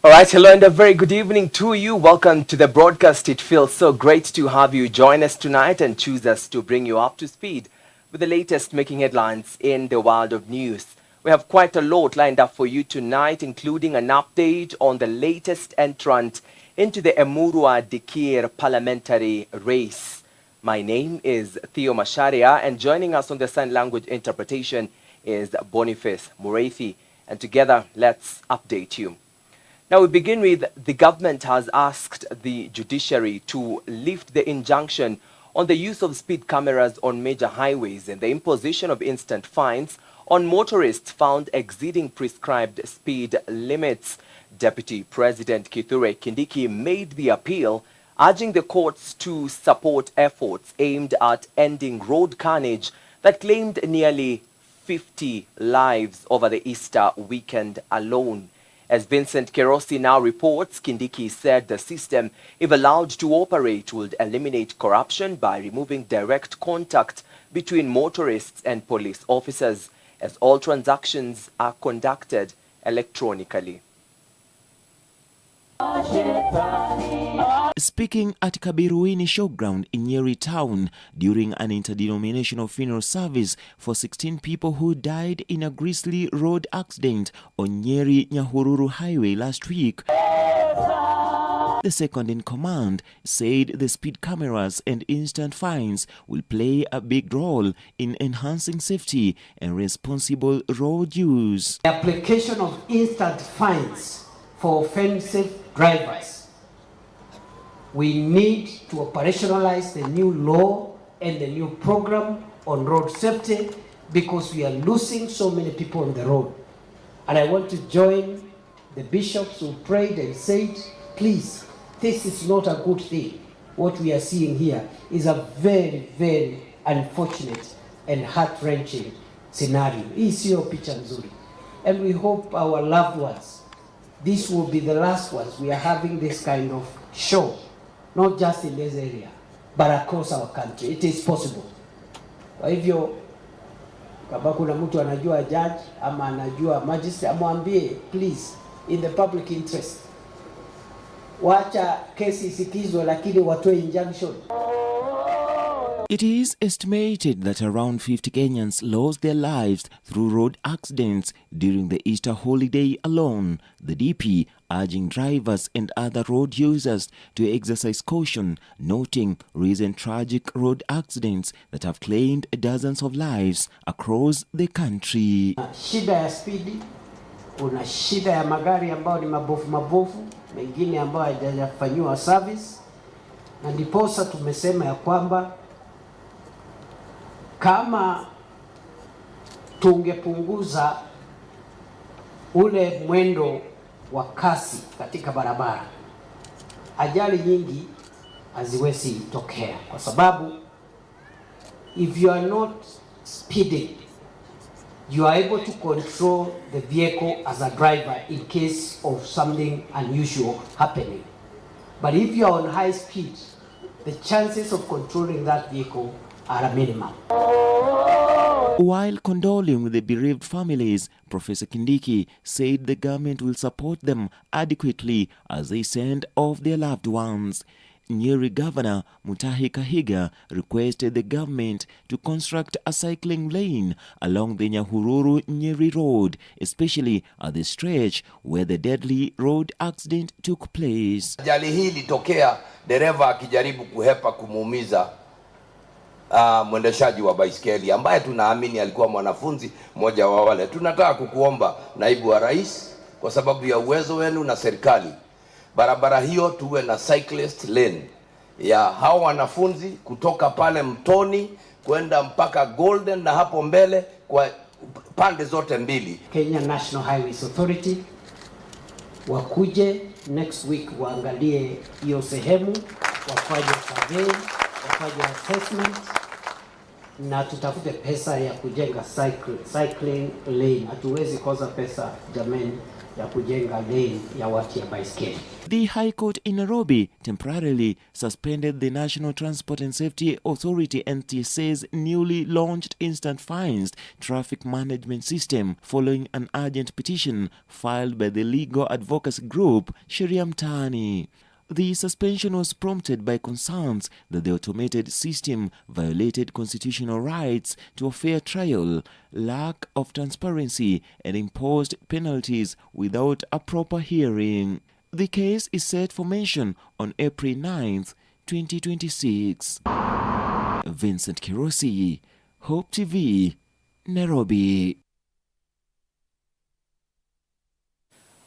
All right, hello and a very good evening to you. Welcome to the broadcast. It feels so great to have you join us tonight and choose us to bring you up to speed with the latest making headlines in the world of news. We have quite a lot lined up for you tonight, including an update on the latest entrant into the Emurua Dikir parliamentary race. My name is Theo Macharia, and joining us on the sign language interpretation is Boniface Mureithi. And together, let's update you. Now we begin with the government has asked the judiciary to lift the injunction on the use of speed cameras on major highways and the imposition of instant fines on motorists found exceeding prescribed speed limits. Deputy President Kithure Kindiki made the appeal, urging the courts to support efforts aimed at ending road carnage that claimed nearly 50 lives over the Easter weekend alone. As Vincent Kerosi now reports, Kindiki said the system, if allowed to operate, would eliminate corruption by removing direct contact between motorists and police officers, as all transactions are conducted electronically. Speaking at Kabiruini Showground in Nyeri town during an interdenominational funeral service for 16 people who died in a grisly road accident on Nyeri-Nyahururu highway last week, the second in command said the speed cameras and instant fines will play a big role in enhancing safety and responsible road use. The application of instant fines for offensive drivers. We need to operationalize the new law and the new program on road safety because we are losing so many people on the road. And I want to join the bishops who prayed and said, please, this is not a good thing. What we are seeing here is a very, very unfortunate and heart-wrenching scenario. And we hope our loved ones, this will be the last ones we are having this kind of show. Not just in this area, but across our country. It is possible. Kwa hivyo, kama kuna mtu anajua judge ama anajua magistrate, amwambie, please, in the public interest, wacha kesi isikizwe lakini watoe injunction. It is estimated that around 50 Kenyans lost their lives through road accidents during the Easter holiday alone, the DP urging drivers and other road users to exercise caution, noting recent tragic road accidents that have claimed dozens of lives across the country. Shida ya speedi, una shida ya magari ambao ni mabofu, mengine ambao hayajafanyiwa service, na ndiposa tumesema ya kwamba kama tungepunguza ule mwendo wa kasi katika barabara, ajali nyingi haziwezi tokea, kwa sababu if you are not speeding, you are able to control the vehicle as a driver in case of something unusual happening. But if you are on high speed, the chances of controlling that vehicle are a minimum. While condoling with the bereaved families, Professor Kindiki said the government will support them adequately as they send off their loved ones. Nyeri Governor Mutahi Kahiga requested the government to construct a cycling lane along the Nyahururu-Nyeri road, especially at the stretch where the deadly road accident took place. Ajali hii ilitokea dereva akijaribu kuhepa kumuumiza mwendeshaji wa baiskeli ambaye tunaamini alikuwa mwanafunzi mmoja wa wale. Tunataka kukuomba naibu wa rais, kwa sababu ya uwezo wenu na serikali, barabara hiyo tuwe na cyclist lane ya hao wanafunzi kutoka pale Mtoni kwenda mpaka Golden na hapo mbele kwa pande zote mbili. Kenya National Highways Authority wakuje next week waangalie hiyo sehemu, wafanye survey, wafanye assessment, na tutafute pesa ya kujenga cycling lane. Hatuwezi kosa pesa jameni ya kujenga lane ya watu ya baiskeli. The High Court in Nairobi temporarily suspended the National Transport and Safety Authority NTSA's newly launched instant fines traffic management system following an urgent petition filed by the legal advocacy group Sheria Mtaani. The suspension was prompted by concerns that the automated system violated constitutional rights to a fair trial, lack of transparency, and imposed penalties without a proper hearing. The case is set for mention on April 9th, 2026. Vincent Kirosi, Hope TV, Nairobi.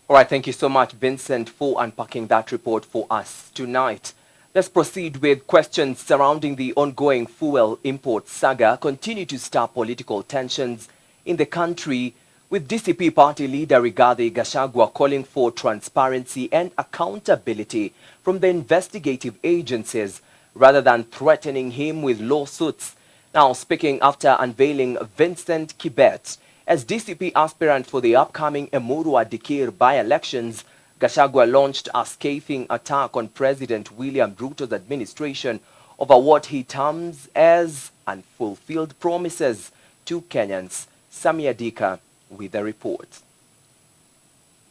All right, thank you so much, Vincent, for unpacking that report for us tonight. Let's proceed with questions surrounding the ongoing fuel import saga continue to stir political tensions in the country, with DCP party leader Rigathi Gachagua calling for transparency and accountability from the investigative agencies rather than threatening him with lawsuits. Now, speaking after unveiling Vincent Kibet as DCP aspirant for the upcoming Emurua Dikir by-elections, Gachagua launched a scathing attack on President William Ruto's administration over what he terms as unfulfilled promises to Kenyans. Samia Dika with the report.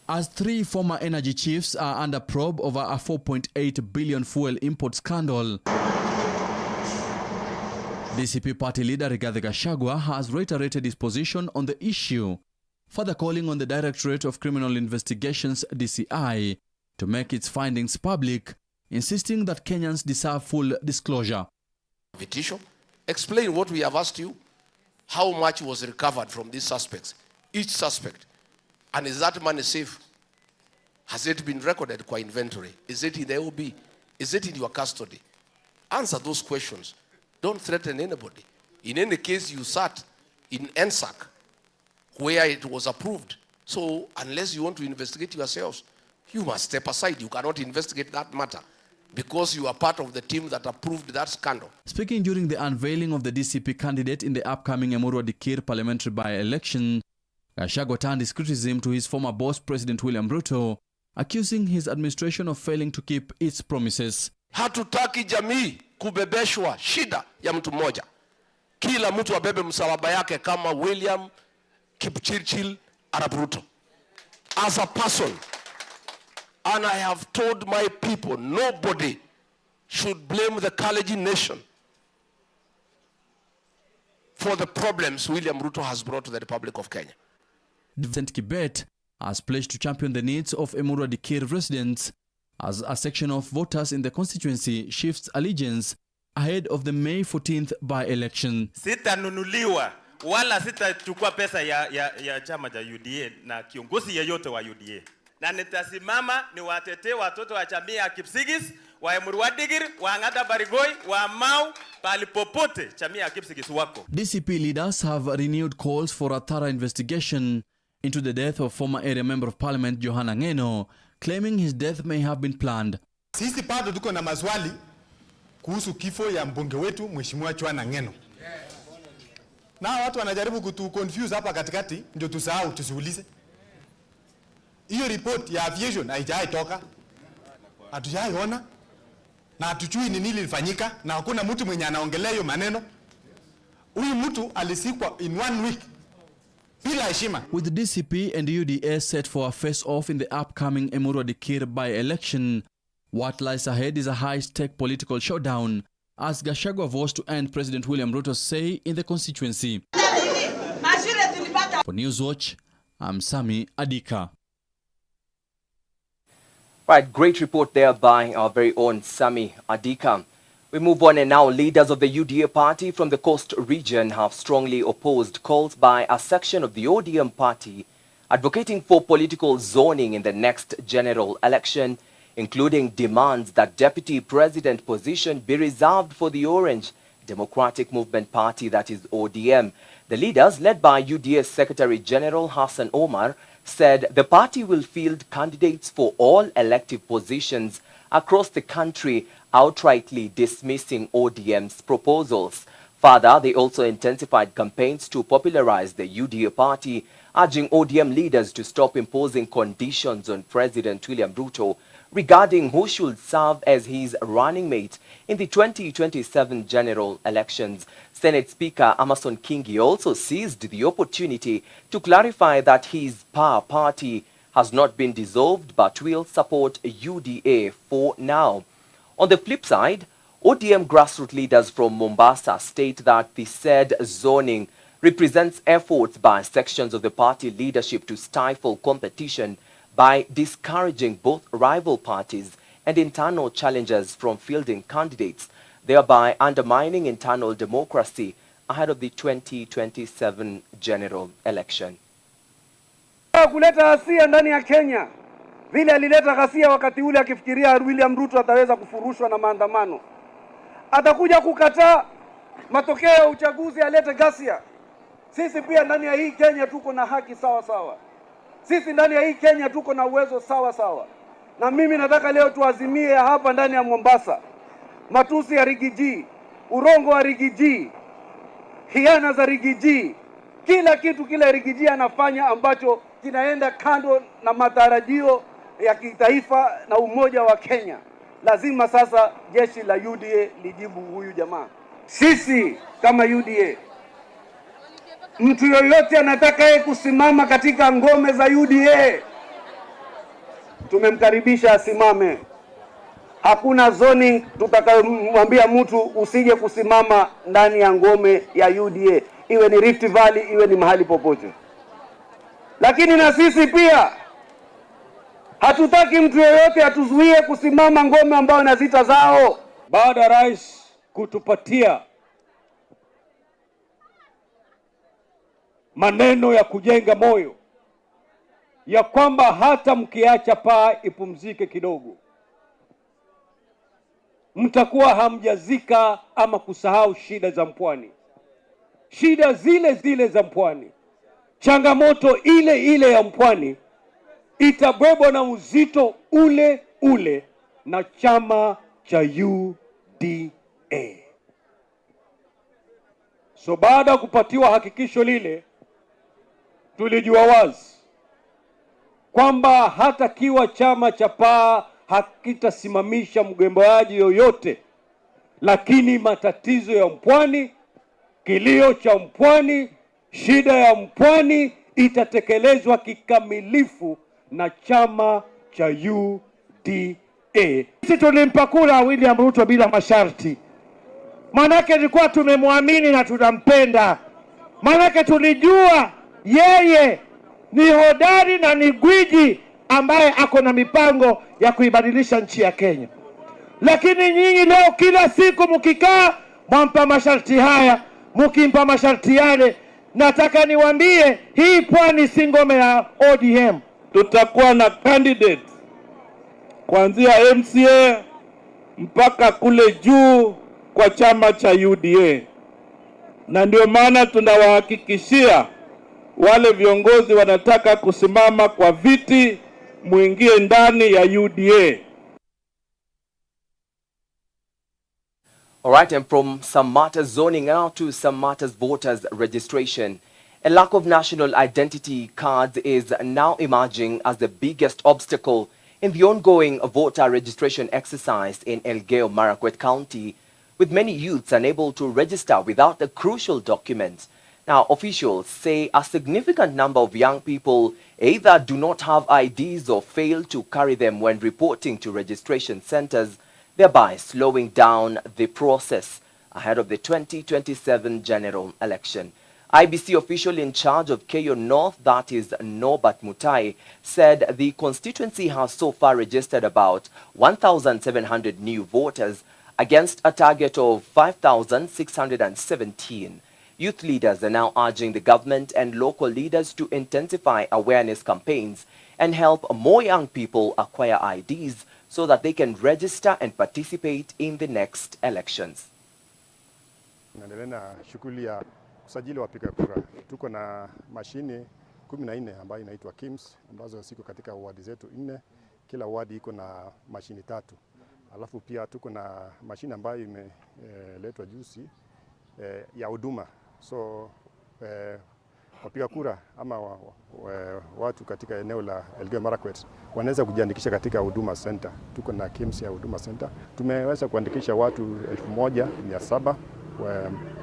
As three former energy chiefs are under probe over a 4.8 billion fuel import scandal, DCP party leader Rigathi Gachagua has reiterated his position on the issue, further calling on the Directorate of Criminal Investigations (DCI) to make its findings public, insisting that Kenyans deserve full disclosure. Vitisho, explain what we have asked you. How much was recovered from these suspects? Each suspect. And is that money safe? Has it been recorded qua inventory? Is it in the OB? Is it in your custody? Answer those questions. Don't threaten anybody. In any case, you sat in NSAC where it was approved. So unless you want to investigate yourselves, you must step aside. You cannot investigate that matter because you are part of the team that approved that scandal. Speaking during the unveiling of the DCP candidate in the upcoming Emurua Dikir parliamentary by-election, Gachagua turned his criticism to his former boss, President William Ruto, accusing his administration of failing to keep its promises. Hatutaki jamii kubebeshwa shida ya mtu mmoja. Kila mtu abebe msalaba yake kama William Kipchirchir Arap Ruto. As a person, and I have told my people, nobody should blame the Kalenjin nation for the problems William Ruto has brought to the Republic of Kenya. Vincent Kibet has pledged to champion the needs of Emurua Dikir residents as a section of voters in the constituency shifts allegiance ahead of the May 14th by-election. Sitanunuliwa wala sitachukua pesa ya chama cha UDA na kiongozi yeyote wa UDA. Na nitasimama ni watetee watoto wa jamii ya Kipsigis, wa Emurua Dikir, wa Ng'ata Barigoi, wa Mau, pali popote jamii ya Kipsigis wako. DCP leaders have renewed calls for a thorough investigation into the death of former area member of parliament Johana Ngeno, claiming his death may have been planned. Sisi bado tuko na maswali kuhusu kifo ya mbunge wetu Mheshimiwa Johana Ngeno. Na watu wanajaribu kutu confuse hapa katikati ndio tusahau tusiulize. Hiyo report ya aviation haijaitoka. Hatujaiona. Na hatujui ni nini lilifanyika na hakuna mtu mwenye anaongelea hiyo maneno. Huyu mtu alisikwa in 1 week. Bila heshima. With the DCP and UDA set for a face-off in the upcoming Emurua Dikir by-election, what lies ahead is a high-stake political showdown as Gachagua vows to end President William Ruto's say in the constituency. For Newswatch, I'm Sami Adika. Right, great report there by our very own Sami Adika. We move on, and now leaders of the UDA party from the coast region have strongly opposed calls by a section of the ODM party advocating for political zoning in the next general election, including demands that deputy president position be reserved for the Orange Democratic Movement Party, that is ODM. The leaders, led by UDA Secretary General Hassan Omar, said the party will field candidates for all elective positions across the country, outrightly dismissing ODM's proposals. Further, they also intensified campaigns to popularize the UDA party, urging ODM leaders to stop imposing conditions on President William Ruto regarding who should serve as his running mate in the 2027 general elections. Senate Speaker Amason Kingi also seized the opportunity to clarify that his party has not been dissolved but will support UDA for now. On the flip side, ODM grassroots leaders from Mombasa state that the said zoning represents efforts by sections of the party leadership to stifle competition by discouraging both rival parties and internal challengers from fielding candidates, thereby undermining internal democracy ahead of the 2027 general election. Kuleta ghasia ndani ya Kenya vile alileta ghasia wakati ule akifikiria William Ruto ataweza kufurushwa na maandamano. Atakuja kukataa matokeo ya uchaguzi alete ghasia. Sisi pia ndani ya hii Kenya tuko na haki sawa sawa. Sisi ndani ya hii Kenya tuko na uwezo sawa sawa. Na mimi nataka leo tuazimie hapa ndani ya Mombasa. Matusi ya Rigiji, urongo wa Rigiji, hiana za Rigiji, kila kitu kile Rigiji anafanya ambacho kinaenda kando na matarajio ya kitaifa na umoja wa Kenya. Lazima sasa jeshi la UDA lijibu huyu jamaa. Sisi kama UDA, mtu yoyote anataka kusimama katika ngome za UDA, tumemkaribisha asimame. Hakuna zoning tutakayomwambia mtu usije kusimama ndani ya ngome ya UDA, iwe ni Rift Valley, iwe ni mahali popote. Lakini na sisi pia hatutaki mtu yeyote atuzuie kusimama ngome ambayo na zita zao. Baada ya rais kutupatia maneno ya kujenga moyo ya kwamba hata mkiacha paa ipumzike kidogo, mtakuwa hamjazika ama kusahau shida za mpwani, shida zile zile za mpwani, changamoto ile ile ya mpwani itabebwa na uzito ule ule na chama cha UDA. So baada ya kupatiwa hakikisho lile, tulijua wazi kwamba hata kiwa chama cha paa hakitasimamisha mgombeaji yoyote, lakini matatizo ya mpwani, kilio cha mpwani, shida ya mpwani itatekelezwa kikamilifu na chama cha UDA. Sisi tulimpa kura William Ruto bila masharti. Manake tulikuwa tumemwamini na tunampenda. Manake tulijua yeye ni hodari na ni gwiji ambaye ako na mipango ya kuibadilisha nchi ya Kenya. Lakini nyinyi leo kila siku mkikaa mwampa masharti haya, mkimpa masharti yale. Nataka niwaambie hii pwani si ngome ya ODM. Tutakuwa na candidate kuanzia MCA mpaka kule juu kwa chama cha UDA. Na ndio maana tunawahakikishia wale viongozi wanataka kusimama kwa viti, muingie ndani ya UDA. All right, and from some matters zoning out to some matters voters registration, a lack of national identity cards is now emerging as the biggest obstacle in the ongoing voter registration exercise in Elgeyo-Marakwet County, with many youths unable to register without the crucial documents. Now, officials say a significant number of young people either do not have IDs or fail to carry them when reporting to registration centers, thereby slowing down the process ahead of the 2027 general election. IBC official in charge of Keyo North, that is Norbert Mutai, said the constituency has so far registered about 1,700 new voters against a target of 5,617. Youth leaders are now urging the government and local leaders to intensify awareness campaigns and help more young people acquire IDs so that they can register and participate in the next elections. Tunaendelea na shughuli ya kusajili wapiga kura. Tuko na mashine 14 ambayo inaitwa KIMS ambazo ziko katika wadi zetu 4. Kila wadi iko na mashine 3. Alafu pia tuko na mashine ambayo imeletwa juzi ya huduma. So wapiga kura ama watu katika eneo la Elgeyo Marakwet wanaweza kujiandikisha katika Huduma Center. Tuko na KIMS ya Huduma Center. Tumeweza kuandikisha watu 1700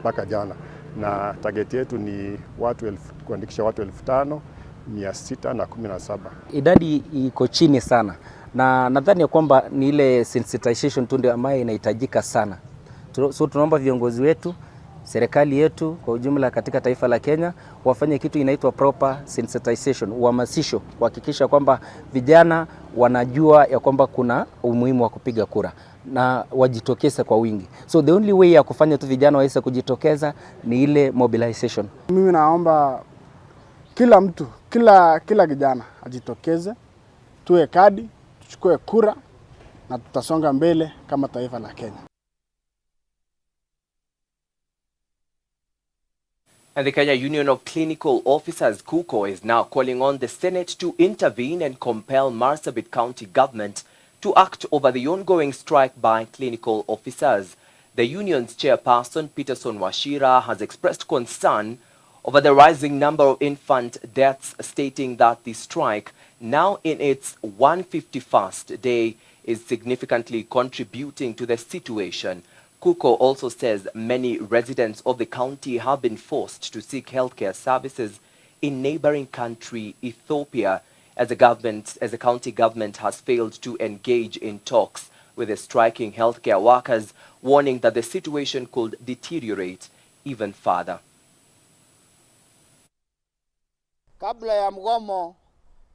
mpaka jana, na target yetu ni kuandikisha watu 5617. Idadi iko chini sana, na nadhani ya kwamba ni ile sensitization tu ndio ambayo inahitajika sana. So tunaomba viongozi wetu, serikali yetu kwa ujumla katika taifa la Kenya wafanye kitu inaitwa proper sensitization, uhamasisho, kuhakikisha kwamba vijana wanajua ya kwamba kuna umuhimu wa kupiga kura na wajitokeze kwa wingi. So the only way ya kufanya tu vijana waweze kujitokeza ni ile mobilization. Mimi naomba kila mtu, kila kijana ajitokeze, tuwe kadi, tuchukue kura na tutasonga mbele kama taifa la Kenya. And the Kenya Union of Clinical Officers, KUCO, is now calling on the Senate to intervene and compel Marsabit County government to act over the ongoing strike by clinical officers. The union's chairperson, Peterson Washira, has expressed concern over the rising number of infant deaths, stating that the strike, now in its 151st day, is significantly contributing to the situation. KUCO also says many residents of the county have been forced to seek healthcare services in neighboring country Ethiopia, as the county government has failed to engage in talks with the striking healthcare workers, warning that the situation could deteriorate even further. Kabla ya mgomo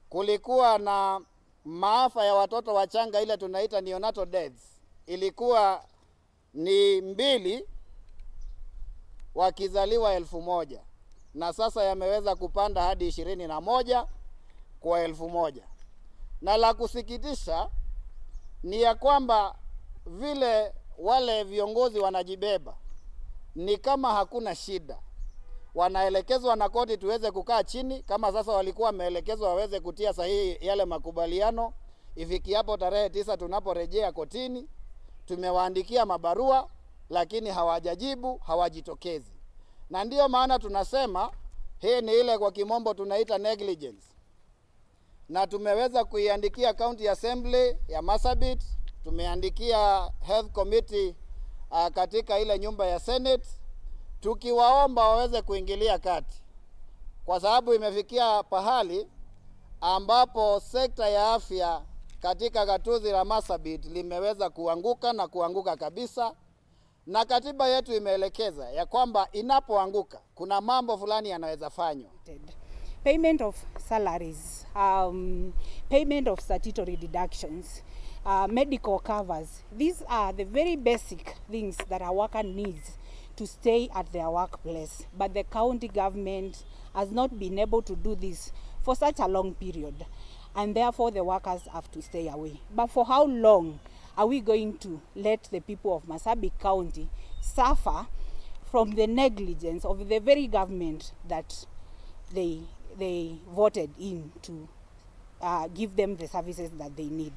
kulikuwa na maafa ya watoto wachanga, ile tunaita neonatal deaths. Ilikuwa ni 2 wakizaliwa 1000, na sasa yameweza kupanda hadi 21 kwa 1000. Na la kusikitisha ni ya kwamba vile wale viongozi wanajibeba ni kama hakuna shida. Wanaelekezwa na koti tuweze kukaa chini, kama sasa walikuwa wameelekezwa waweze kutia sahihi yale makubaliano ifikiapo tarehe 9 tunaporejea kotini. Tumewaandikia mabarua lakini hawajajibu, hawajitokezi. Na ndiyo maana tunasema hii ni ile kwa kimombo tunaita negligence. Na tumeweza kuiandikia County Assembly ya Marsabit, tumeandikia Health Committee katika ile nyumba ya Senate, tukiwaomba waweze kuingilia kati, kwa sababu imefikia pahali ambapo sekta ya afya katika gatuzi la Marsabit limeweza kuanguka na kuanguka kabisa, na katiba yetu imeelekeza ya kwamba inapoanguka kuna mambo fulani yanaweza fanywa. Payment of salaries, payment of statutory deductions, medical covers. These are the very basic things that a worker needs to stay at their workplace. But the county government has not been able to do this for such a long period, and therefore the workers have to stay away. But for how long are we going to let the people of Marsabit County suffer from the negligence of the very government that they voted in to give them the services that they need?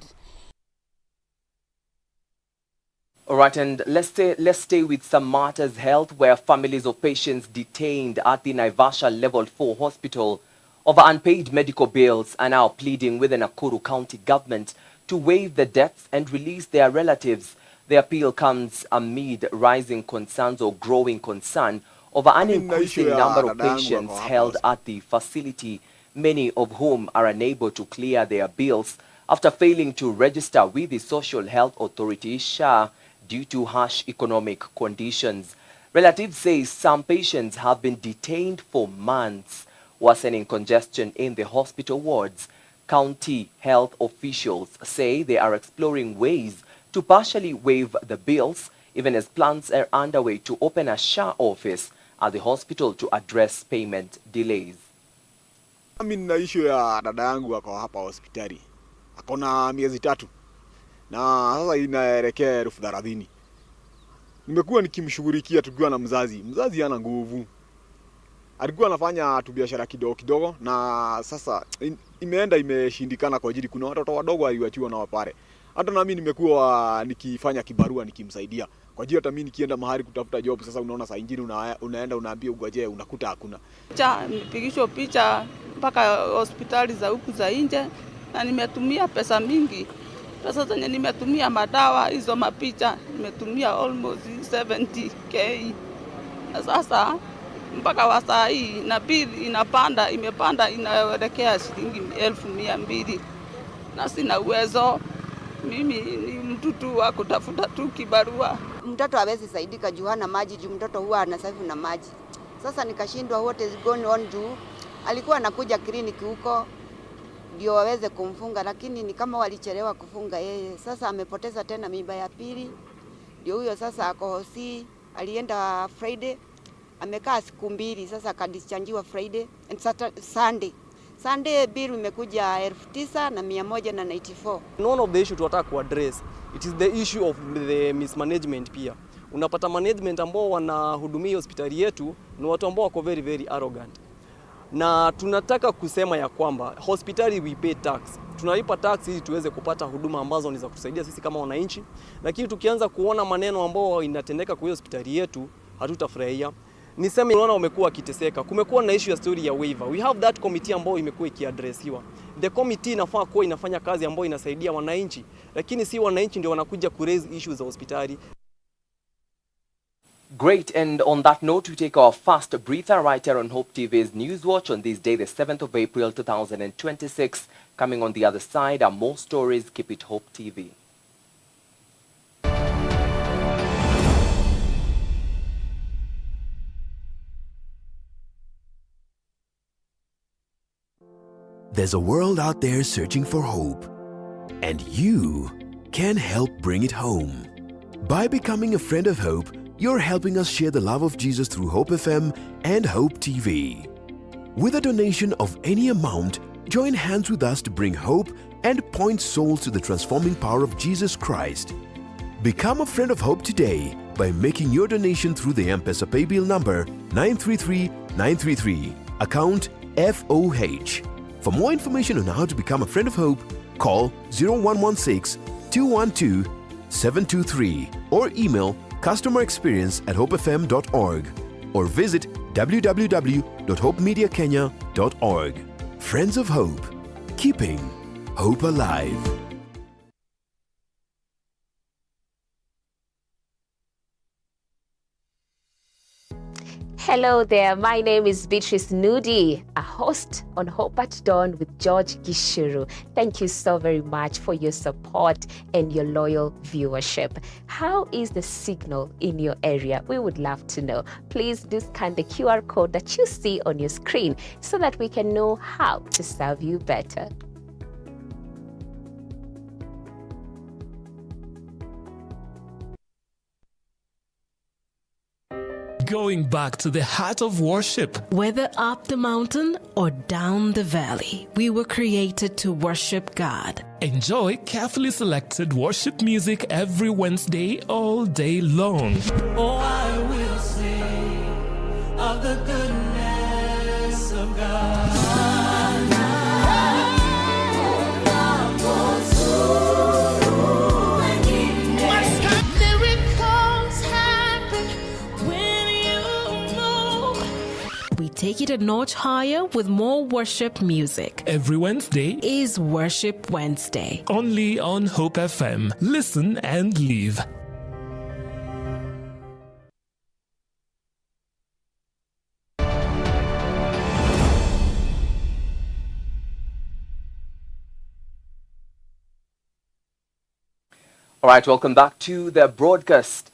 All right, and let's stay with some matters health, where families of patients detained at the Naivasha Level 4 hospital over unpaid medical bills are now pleading with the Nakuru County government to waive the debts and release their relatives. The appeal comes amid rising concerns or growing concern over an increasing number of patients held at the facility, many of whom are unable to clear their bills after failing to register with the Social Health Authority, SHA, due to harsh economic conditions. Relatives say some patients have been detained for months, worsening congestion in the hospital wards. County health officials say they are exploring ways to partially waive the bills, even as plans are underway to open a SHA office at the hospital to address payment delays. Mimi nina issue ya dada yangu ako hapa hospitali. Akona miezi 3. Na sasa inaelekea 30,000. Nimekuwa nikimshughulikia tukiwa na mzazi. Mzazi hana nguvu. Alikuwa anafanya tu biashara kidogo kidogo, na sasa imeshindikana kwa ajili kuna watoto wadogo aliwachiwa na wapare. Hata na mimi nimekuwa nikifanya kibarua nikimsaidia Kwa hiyo hata mimi nikienda mahali kutafuta job sasa, unaona saa nyingine unaenda unaambia ugojee, unakuta hakuna. Nimepigishwa picha mpaka hospitali za huku za nje, na nimetumia pesa mingi. Pesa zenye nimetumia madawa, hizo mapicha nimetumia almost 70k. Na sasa mpaka wa saa hii na bili imepanda inaelekea shilingi 1200, na sina uwezo. Mimi ni mtu tu wa kutafuta tu kibarua. Mtoto hawezi saidika juu hana maji, juu mtoto huwa anasafi na maji. Sasa nikashindwa what is going on, juu alikuwa anakuja kliniki huko ndio waweze kumfunga, lakini ni kama walichelewa kufunga yeye. Sasa amepoteza tena mimba ya pili, ndio huyo sasa ako hosi. Alienda Friday, amekaa siku 2, sasa akadischargiwa Friday and Sunday bill imekuja 9,194. One of the issue tunataka kuaddress, it is the issue of the mismanagement pia. Unapata management ambao wanahudumia hospitali yetu ni watu ambao wako very very arrogant. Na tunataka kusema ya kwamba hospitali we pay tax. Tunalipa tax ili tuweze kupata huduma ambazo ni za kusaidia sisi kama wananchi. Lakini tukianza kuona maneno ambao inatendeka kwa hospitali yetu, hatutafurahia. Niseme unaona wamekuwa wakiteseka. Kumekuwa na issue ya story ya waiver. We have that committee ambao imekuwa ikiaddressiwa. The committee inafaa kuwa inafanya kazi ambayo inasaidia wananchi, lakini si wananchi ndio wanakuja ku raise issues za hospitali. Great, and on that note, we take our first breather right here on Hope TV's Newswatch on this day, the 7th of April 2026. Coming on the other side are more stories. Keep it Hope TV. There's a world out there searching for hope, and you can help bring it home. By becoming a friend of Hope, you're helping us share the love of Jesus through Hope FM and Hope TV. With a donation of any amount, join hands with us to bring hope and point souls to the transforming power of Jesus Christ. Become a friend of Hope today by making your donation through the M-Pesa paybill number 933933, account FOH. For more information on how to become a friend of Hope, call 0116-212-723 or email customerexperience@hopefm.org or visit www.hopemediakenya.org. Friends of Hope, keeping hope alive. Hello there, my name is Beatrice Nudi, a host on Hope at Dawn with George Gishuru. Thank you so very much for your support and your loyal viewership. How is the signal in your area? We would love to know. Please do scan the QR code that you see on your screen so that we can know how to serve you better. Going back to the heart of worship. Whether up the mountain or down the valley, we were created to worship God. Enjoy carefully selected worship music every Wednesday all day long. Oh, I will sing of the goodness of God. We take it a notch higher with more worship music. Every Wednesday is Worship Wednesday. Only on Hope FM. Listen and live. All right, welcome back to the broadcast.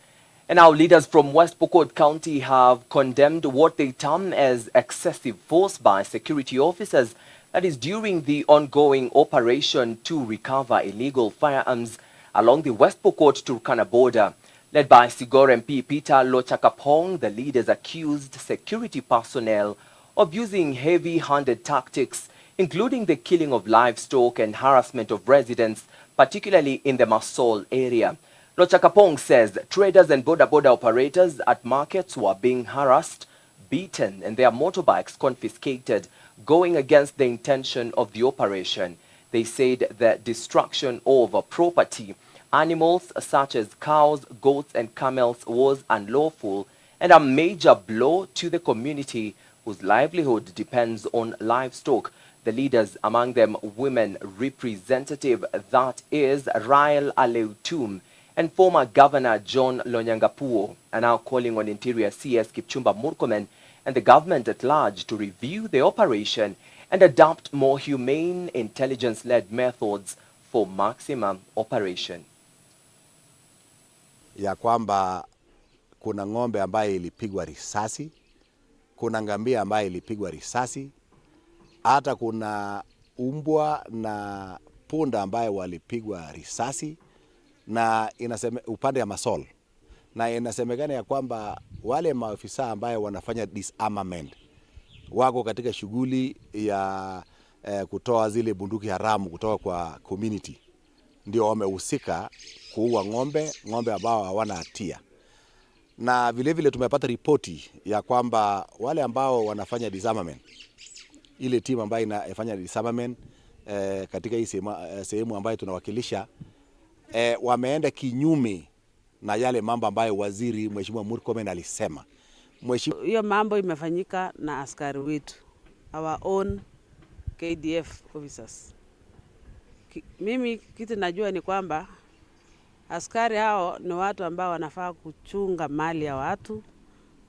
And now leaders from West Pokot County have condemned what they term as excessive force by security officers, that is during the ongoing operation to recover illegal firearms along the West Pokot Turkana border. Led by Sigor MP Peter Lochakapong, the leaders accused security personnel of using heavy-handed tactics, including the killing of livestock and harassment of residents, particularly in the Masol area. Lochakapong says traders and border operators at markets were being harassed, beaten, and their motorbikes confiscated, going against the intention of the operation. They said the destruction of property animals such as cows, goats and camels was unlawful and a major blow to the community whose livelihood depends on livestock. The leaders, among them women representative that is Rael Aleutum and former Governor John Lonyangapuo, are now calling on Interior CS Kipchumba Murkomen and the government at large to review the operation and adopt more humane, intelligence-led methods for maximum operation. Ya kwamba kuna ng'ombe ambaye ilipigwa risasi, kuna ngamia ambaye ilipigwa risasi, hata kuna umbwa na punda ambaye walipigwa risasi, na upande ya Masol, na inasemekana ya kwamba wale maafisa ambaye wanafanya disarmament wako katika shughuli ya kutoa zile bunduki haramu kutoka kwa community, ndio wamehusika kuua ng'ombe ambao hawana hatia. Na vile vile tumepata ripoti ya kwamba wale ambao wanafanya disarmament, ile timu ambayo inafanya disarmament katika hii sehemu ambayo tunawakilisha, wameenda kinyume na yale mambo ambayo waziri Mheshimiwa Murkomen alisema. Hiyo mambo imefanyika na askari wetu, our own KDF officers. Mimi kitu najua ni kwamba askari hao ni watu ambao wanafaa kuchunga mali ya watu,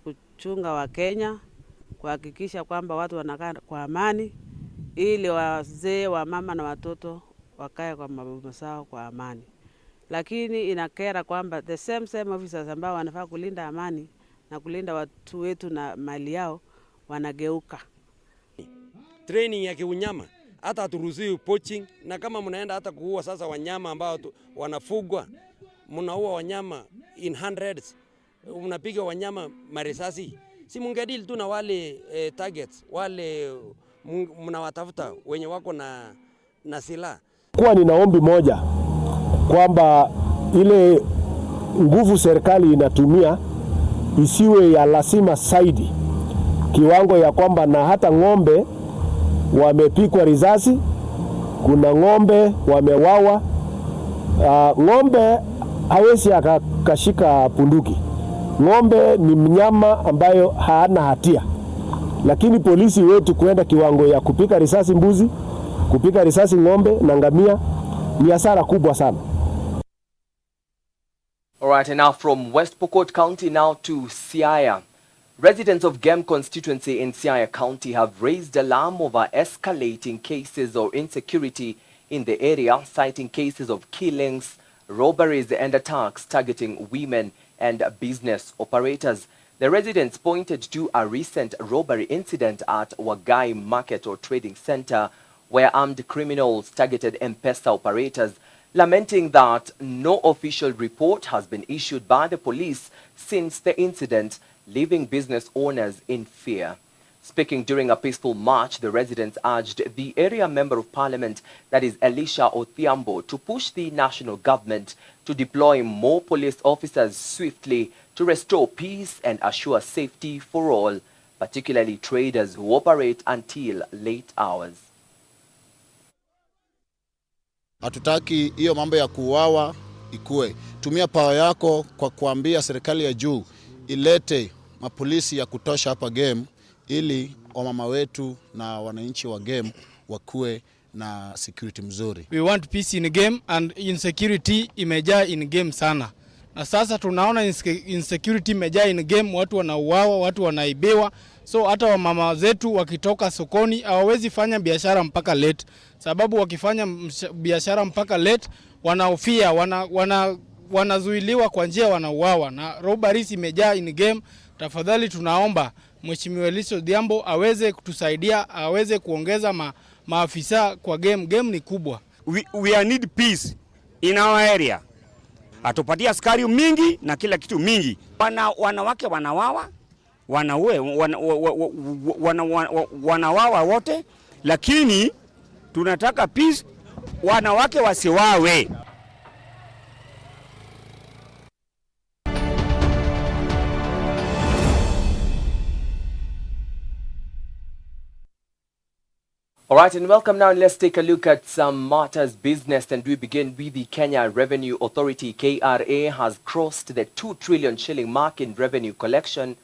kuchunga wa Kenya, kuhakikisha kwamba watu wanakaa kwa amani, ili wazee, wa mama na watoto wakae kwa maboma sawa kwa amani. Lakini inakera kwamba the same officers ambao wanafaa kulinda amani na kulinda watu wetu na mali yao wanageuka. Training ya kiunyama, hata haturuhusiwi poaching, na kama mnaenda hata kuua sasa wanyama ambao wanafugwa, mnaua wanyama in hundreds, mnapiga wanyama marisasi. Si mungedili tu na wale targets, wale mnawatafuta wenye wako na silaha. Kwa nina ombi moja kwamba ile nguvu serikali inatumia isiwe ya lazima zaidi, kiwango ya kwamba na hata ng'ombe wamepikwa risasi, kuna ng'ombe wamewawa. Ng'ombe hawezi akashika punduki. Ng'ombe ni mnyama ambayo hana hatia, lakini polisi wetu kuenda kiwango ya kupika risasi mbuzi, kupika risasi ng'ombe na ngamia ni hasara kubwa sana. All right, and now from West Pokot County now to Siaya. Residents of Gem constituency in Siaya County have raised alarm over escalating cases of insecurity in the area, citing cases of killings, robberies and attacks targeting women and business operators. The residents pointed to a recent robbery incident at Wagai Market or Trading Center where armed criminals targeted M-Pesa operators, lamenting that no official report has been issued by the police since the incident, leaving business owners in fear. Speaking during a peaceful march, the residents urged the area member of parliament, that is Elisha Othiambo, to push the national government to deploy more police officers swiftly to restore peace and assure safety for all, particularly traders who operate until late hours. Hatutaki hiyo mambo ya kuuawa ikue. Tumia power yako kwa kuambia serikali ya juu ilete mapolisi ya kutosha hapa Gem, ili wamama wetu na wananchi wa Gem wakue na security mzuri. We want peace in Gem, and insecurity imejaa in Gem sana. Na sasa tunaona insecurity imejaa in Gem, watu wanauawa, watu wanaibiwa. So hata wamama zetu wakitoka sokoni hawawezi fanya biashara mpaka late. Sababu wakifanya biashara mpaka late wanahofia, wanazuiliwa kwa njia, wanauawa. Na robberies imejaa in Gem. Tafadhali tunaomba Mheshimiwa Elisha Odhiambo aweze kutusaidia, aweze kuongeza maafisa kwa Gem. Gem ni kubwa. We need peace in our area. Atupatia askari mingi na kila kitu mingi. Wanawake wanawawa, wanawawa wote, lakini tunataka peace, wanawake wasiwawe. All right, and welcome now. And let's take a look at some matters business, and we begin with the Kenya Revenue Authority. KRA has crossed the 2 trillion shilling mark in revenue collection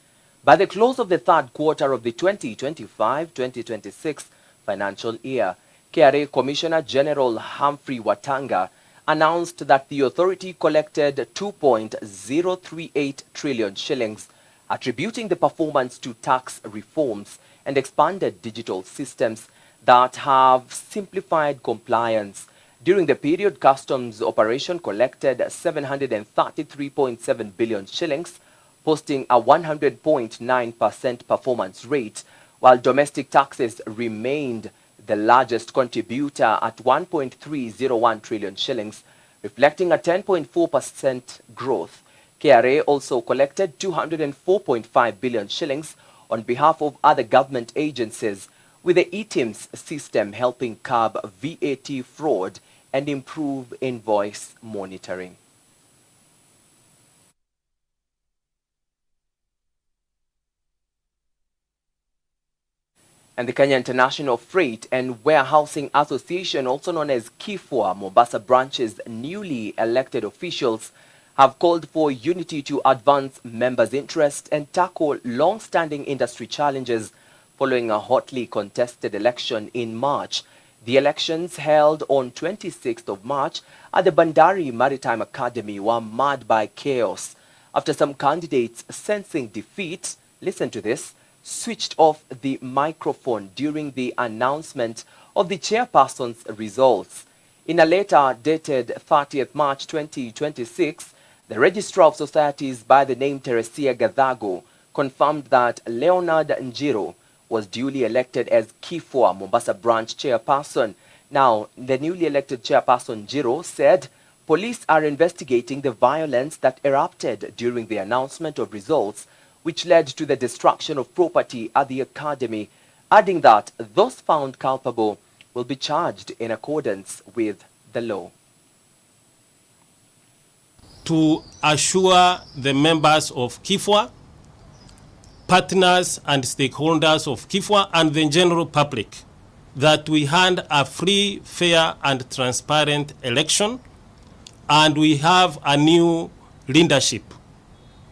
by the close of the third quarter of the 2025-2026 financial year. KRA Commissioner General Humphrey Watanga announced that the authority collected 2.038 trillion shillings, attributing the performance to tax reforms and expanded digital systems that have simplified compliance. During the period, customs operation collected 733.7 billion shillings, posting a 100.9% performance rate, while domestic taxes remained the largest contributor at 1.301 trillion shillings, reflecting a 10.4% growth. KRA also collected 204.5 billion shillings on behalf of other government agencies, with the eTIMS system helping curb VAT fraud and improve invoice monitoring. And the Kenya International Freight and Warehousing Association, also known as KIFWA, Mombasa branch's newly elected officials have called for unity to advance members' interests and tackle long-standing industry challenges following a hotly contested election in March. The elections held on 26th of March at the Bandari Maritime Academy were marred by chaos after some candidates, sensing defeat, listen to this, switched off the microphone during the announcement of the chairperson's results. In a letter dated 30th March 2026, the Registrar of Societies by the name Teresia Gadhago confirmed that Leonard Njiro was duly elected as KIFWA Mombasa branch chairperson. Now, the newly elected chairperson Njiro said police are investigating the violence that erupted during the announcement of results, which led to the destruction of property at the academy, adding that those found culpable will be charged in accordance with the law. To assure the members of KIFWA, partners and stakeholders of KIFWA and the general public that we had a free, fair and transparent election, and we have a new leadership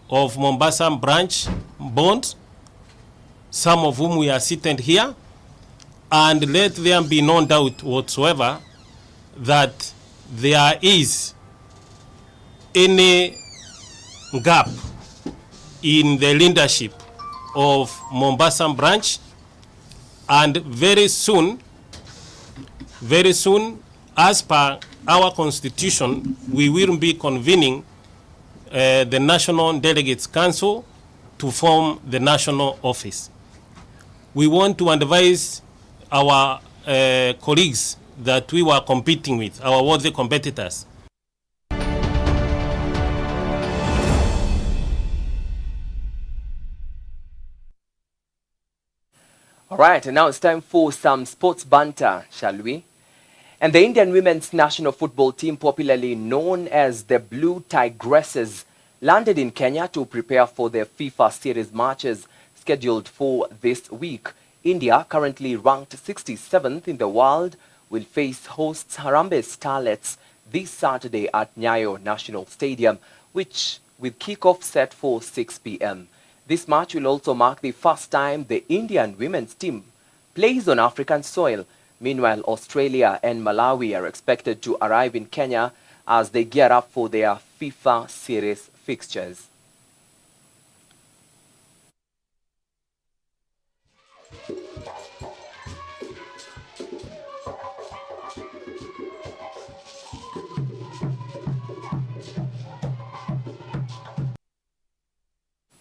of Mombasa branch board, some of whom we are seated here, and let there be no doubt whatsoever that there is any gap in the leadership of Mombasa branch, and very soon, as per our constitution, we will be convening the National Delegates Council to form the national office. We want to advise our colleagues that we were competing with, our worthy competitors. All right, and now it's time for some sports banter, shall we? And the Indian women's national football team, popularly known as the Blue Tigresses, landed in Kenya to prepare for their FIFA series matches scheduled for this week. India, currently ranked 67th in the world, will face hosts Harambee Starlets this Saturday at Nyayo National Stadium, with kickoff set for 6 p.m. This match will also mark the first time the Indian women's team plays on African soil. Meanwhile, Australia and Malawi are expected to arrive in Kenya as they gear up for their FIFA series fixtures.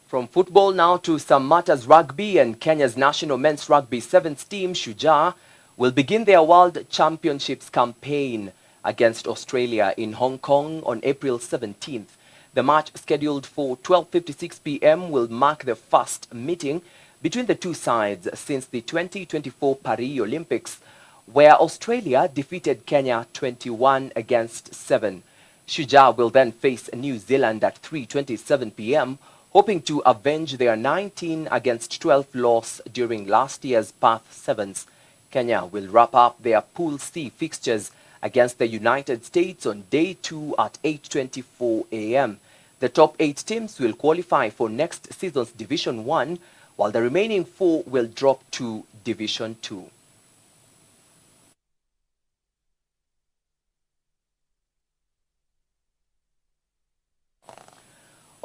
From football now to some matters rugby, and Kenya's national men's rugby sevens team, Shujaa, will begin their World Championships campaign against Australia in Hong Kong on April 17th. The match, scheduled for 12:56 p.m., will mark the first meeting between the two sides since the 2024 Paris Olympics, where Australia defeated Kenya 21-7. Shujaa will then face New Zealand at 3:27 p.m., hoping to avenge their 19-12 loss during last year's Perth Sevens. Kenya will wrap up their Pool C fixtures against the United States on day 2 at 8:24 a.m. The top 8 teams will qualify for next season's Division 1, while the remaining 4 will drop to Division 2.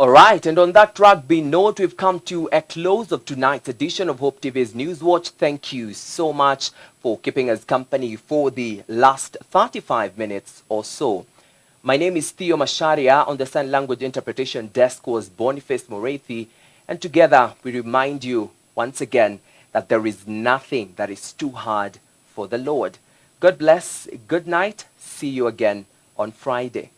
All right, and on that rugby note, we've come to a close of tonight's edition of Hope TV's Newswatch. Thank you so much for keeping us company for the last 35 minutes or so. My name is Theo Macharia. On the Sign Language Interpretation Desk was Boniface Morethi, and together we remind you once again that there is nothing that is too hard for the Lord. God bless, good night, see you again on Friday.